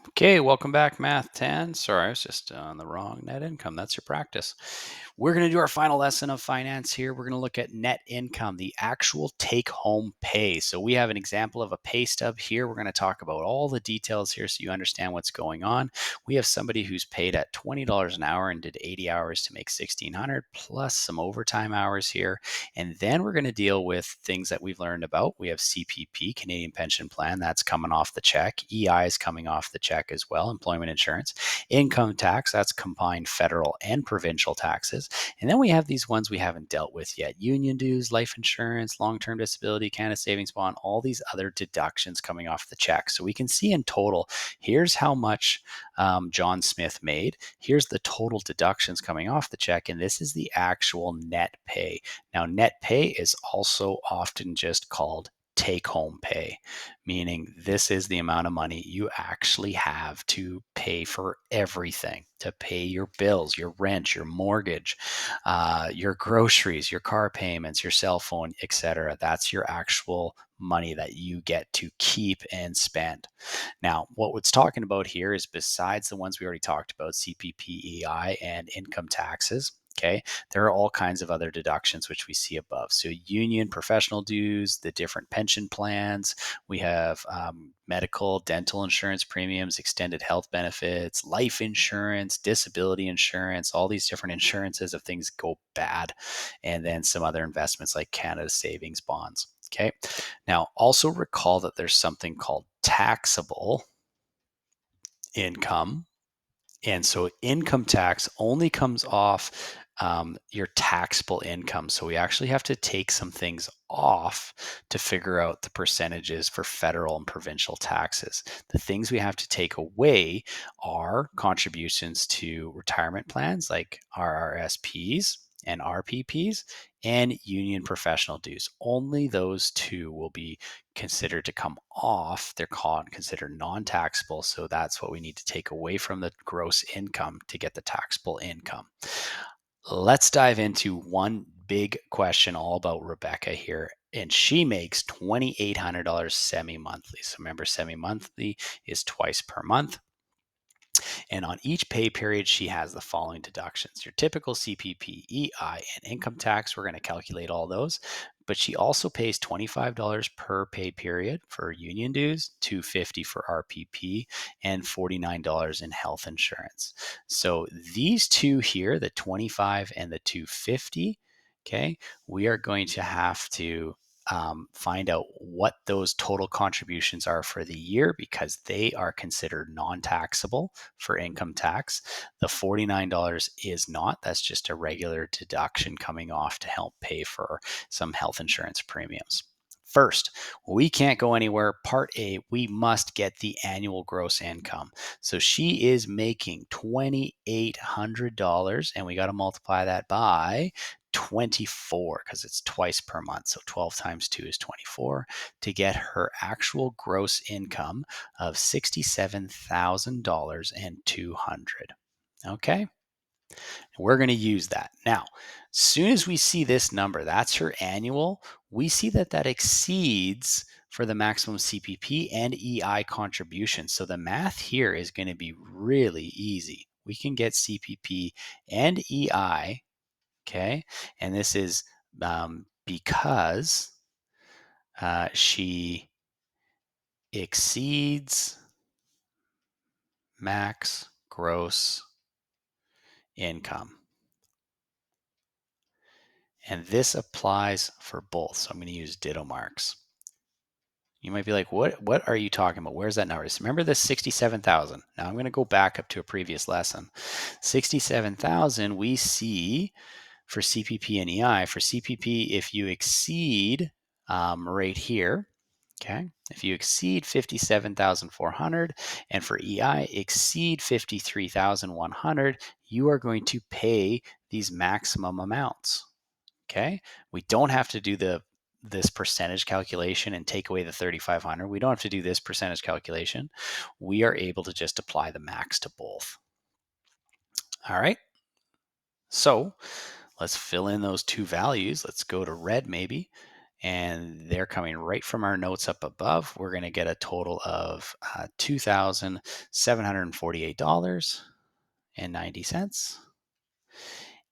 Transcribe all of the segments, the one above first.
Okay, welcome back, Math 10. Sorry, I was just on the wrong net income. That's your practice. We're going to do our final lesson of finance here. We're going to look at net income, the actual take home pay. So we have an example of a pay stub here. We're going to talk about all the details here so you understand what's going on. We have somebody who's paid at $20 an hour and did 80 hours to make 1,600 plus some overtime hours here. And then we're going to deal with things that we've learned about. We have CPP, Canadian Pension Plan, that's coming off the check. EI is coming off the check as well, employment insurance. Income tax, that's combined federal and provincial taxes. And then we have these ones we haven't dealt with yet: union dues, life insurance, long-term disability, Canada Savings Bond, all these other deductions coming off the check. So we can see in total, here's how much John Smith made. Here's the total deductions coming off the check, and this is the actual net pay. Now, net pay is also often just called take home pay, meaning this is the amount of money you actually have to pay for everything, to pay your bills, your rent, your mortgage, your groceries, your car payments, your cell phone, etc. That's your actual money that you get to keep and spend. Now, what it's talking about here is, besides the ones we already talked about, CPPEI and income taxes, okay, there are all kinds of other deductions which we see above. So union, professional dues, the different pension plans. We have medical, dental insurance premiums, extended health benefits, life insurance, disability insurance, all these different insurances if things go bad, and then some other investments like Canada Savings Bonds. Okay. Now, also recall that there's something called taxable income. And so income tax only comes off your taxable income. So we actually have to take some things off to figure out the percentages for federal and provincial taxes. The things we have to take away are contributions to retirement plans like RRSPs and RPPs, and union professional dues. Only those two will be considered to come off. They're considered non-taxable. So that's what we need to take away from the gross income to get the taxable income. Let's dive into one big question all about Rebecca here. And she makes $2,800 semi-monthly. So remember, semi-monthly is twice per month. And on each pay period, she has the following deductions: your typical CPP, EI, and income tax. We're going to calculate all those. But she also pays $25 per pay period for union dues, $250 for RPP, and $49 in health insurance. So these two here, the 25 and the 250, okay, we are going to have to find out what those total contributions are for the year, because they are considered non-taxable for income tax. The $49 is not. That's just a regular deduction coming off to help pay for some health insurance premiums. First, we can't go anywhere. Part A, we must get the annual gross income. So she is making $2,800, and we got to multiply that by 24 because it's twice per month. So 12 times 2 is 24 to get her actual gross income of $67,200. Okay. We're going to use that. Now, as soon as we see this number, that's her annual, we see that that exceeds for the maximum CPP and EI contribution. So the math here is going to be really easy. We can get CPP and EI, okay? And this is because she exceeds max gross income. And this applies for both. So I'm going to use ditto marks. You might be like, what are you talking about? Where's that number? So remember this 67,000. Now I'm going to go back up to a previous lesson. 67,000 we see for CPP and EI. For CPP, if you exceed right here, okay, if you exceed 57,400, and for EI exceed 53,100, you are going to pay these maximum amounts. Okay, we don't have to do this percentage calculation and take away the 3,500. We don't have to do this percentage calculation. We are able to just apply the max to both. All right. So let's fill in those two values. Let's go to red maybe. and they're coming right from our notes up above. We're going to get a total of $2,748.90.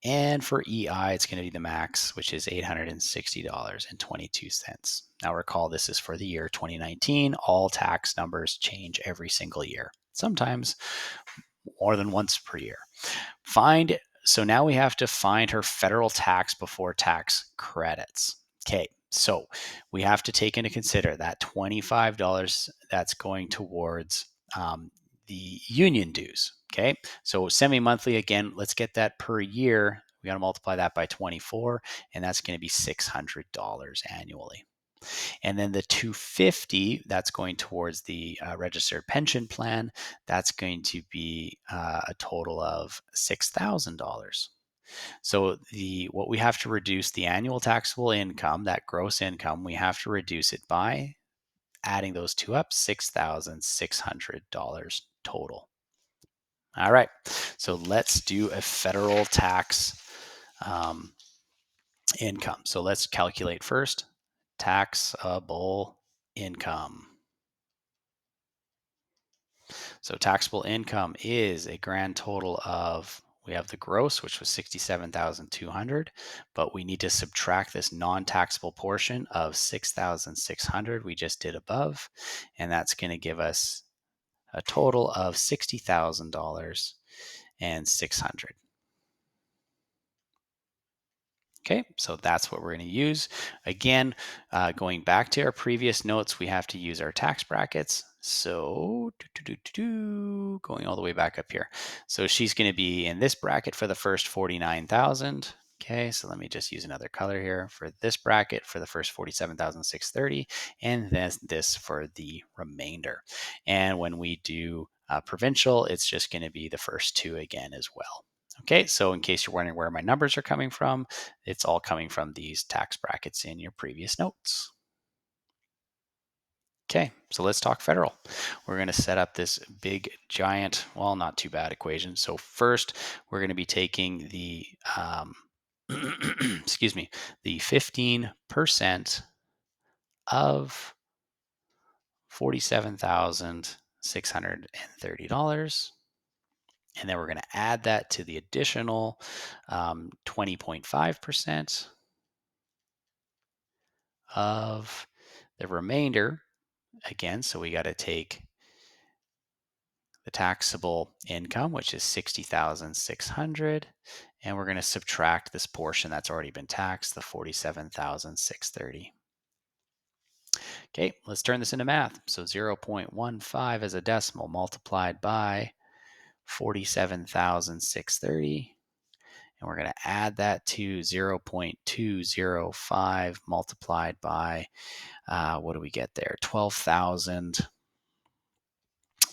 And for EI, it's going to be the max, which is $860.22. Now, recall this is for the year 2019. All tax numbers change every single year, sometimes more than once per year. So now we have to find her federal tax before tax credits. Okay, so we have to take into consider that $25 that's going towards the union dues. Okay, so semi-monthly, again, let's get that per year. We got to multiply that by 24, and that's going to be $600 annually. And then the 250 that's going towards the registered pension plan, that's going to be a total of $6,000. So what we have to reduce the annual taxable income, that gross income, we have to reduce it by adding those two up, $6,600 total. All right, so let's do a federal tax income. So let's calculate first taxable income. So taxable income is a grand total of, we have the gross, which was 67,200, but we need to subtract this non-taxable portion of 6,600 we just did above, and that's going to give us a total of $60,000 and 600. Okay, so that's what we're going to use. Again, going back to our previous notes, we have to use our tax brackets. So going all the way back up here. So she's going to be in this bracket for the first 49,000. Okay, so let me just use another color here for this bracket for the first 47,630, and then this for the remainder. And when we do provincial, it's just going to be the first two again as well. Okay, so in case you're wondering where my numbers are coming from, it's all coming from these tax brackets in your previous notes. Okay, so let's talk federal. We're going to set up this big, giant, well, not too bad equation. So first, we're going to be taking the, excuse me, the 15% of $47,630. And then we're going to add that to the additional 20.5% of the remainder. Again, so we got to take the taxable income, which is 60,600, and we're going to subtract this portion that's already been taxed, the 47,630. Okay, let's turn this into math. So 0.15 as a decimal multiplied by 47,630. And we're going to add that to 0.205 multiplied by, what do we get there? 12,000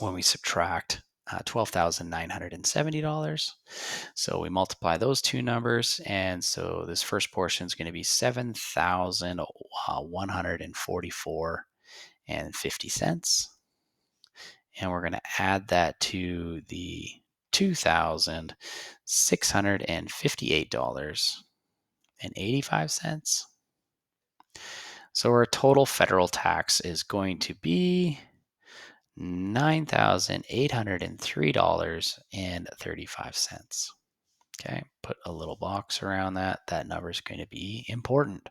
when we subtract $12,970. So we multiply those two numbers. And so this first portion is going to be 7,144 and 50 cents. And we're going to add that to the $2,658.85. So our total federal tax is going to be $9,803.35. Okay, put a little box around that. That number is going to be important.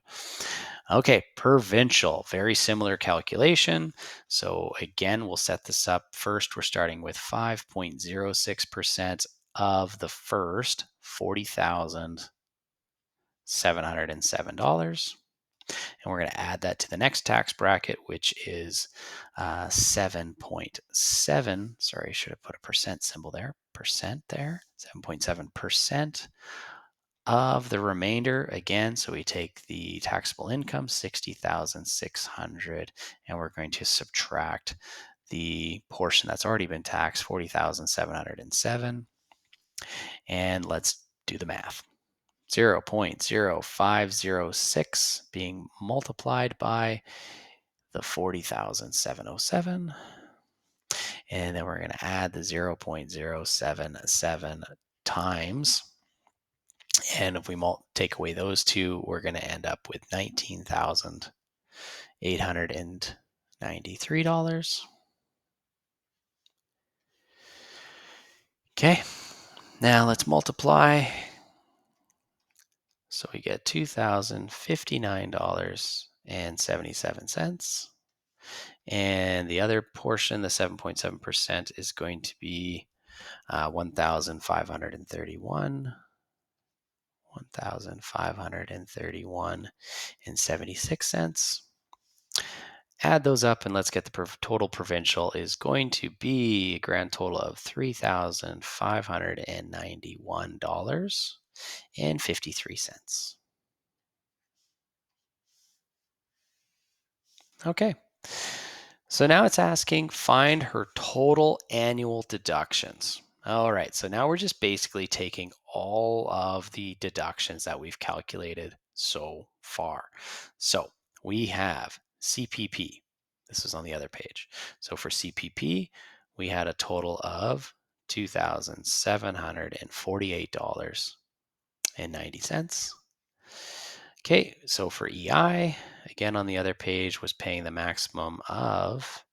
Okay, provincial, very similar calculation. So again, we'll set this up. First, we're starting with 5.06% of the first $40,707. And we're going to add that to the next tax bracket, which is 7.7. Sorry, I should have put a percent symbol there. 7.7% of the remainder. Again, so we take the taxable income, 60,600, and we're going to subtract the portion that's already been taxed, 40,707. And let's do the math. 0.0506 being multiplied by the 40,707. And then we're going to add the 0.077 times And if we take away those two, we're going to end up with $19,893. Okay, now let's multiply. So we get $2,059.77. And the other portion, the 7.7%, is going to be 1,531, 1,531 and 76 cents. Add those up and let's get the total provincial is going to be a grand total of $3,591.53. Okay. So now it's asking find her total annual deductions. All right, so now we're just basically taking all of the deductions that we've calculated so far. So we have CPP. This is on the other page. So for CPP, we had a total of $2,748.90. Okay, so for EI, again on the other page, was paying the maximum of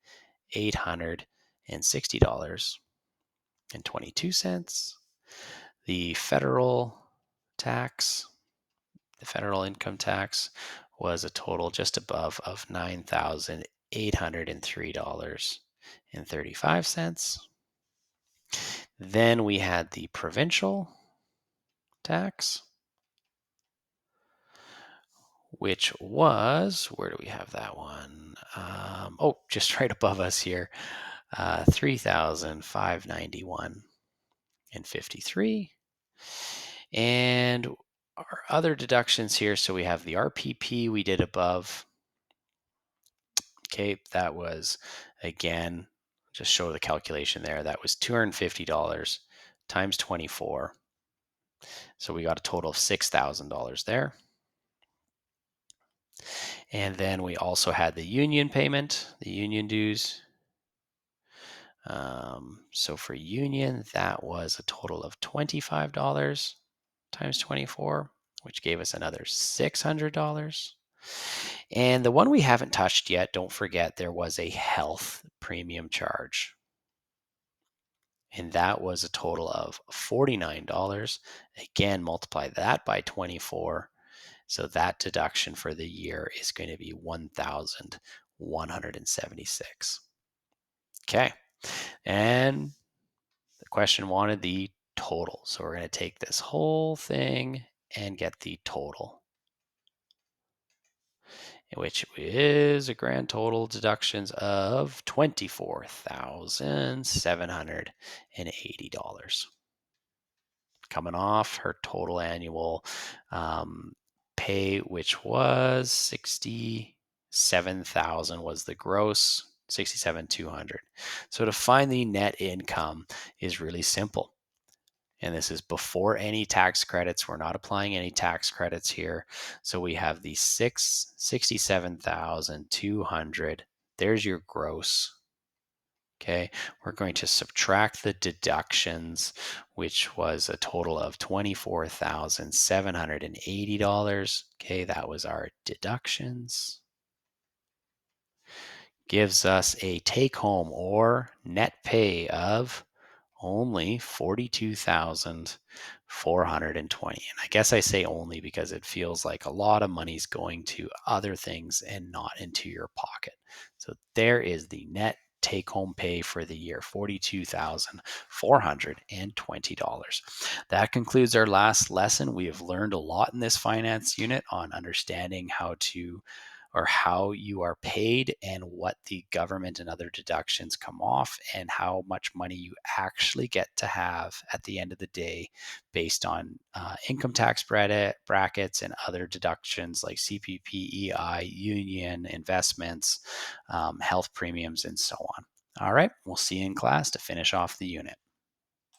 $860.22. The federal income tax was a total just above of $9,803.35. Then we had the provincial tax, which was, where do we have that one? Just right above us here, $3,591.53. And our other deductions here, so we have the RPP we did above. Okay, that was, again, just show the calculation there. That was $250 times 24. So we got a total of $6,000 there. And then we also had the union payment, the union dues. So for union, that was a total of $25 times 24, which gave us another $600. And the one we haven't touched yet, don't forget, there was a health premium charge. And that was a total of $49. Again, multiply that by 24. So that deduction for the year is going to be $1,176. Okay. And the question wanted the total. So we're going to take this whole thing and get the total, which is a grand total deductions of $24,780. Coming off her total annual pay, which was 67,000 was the gross, 67,200. So to find the net income is really simple. And this is before any tax credits. We're not applying any tax credits here. So we have the 67,200. There's your gross. Okay, we're going to subtract the deductions, which was a total of $24,780. Okay, that was our deductions. Gives us a take home or net pay of only $42,420. And I guess I say only because it feels like a lot of money's going to other things and not into your pocket. So there is the net take home pay for the year, $42,420. That concludes our last lesson. We have learned a lot in this finance unit on understanding how you are paid and what the government and other deductions come off and how much money you actually get to have at the end of the day based on income tax brackets and other deductions like CPP, EI, union, investments, health premiums, and so on. All right, we'll see you in class to finish off the unit.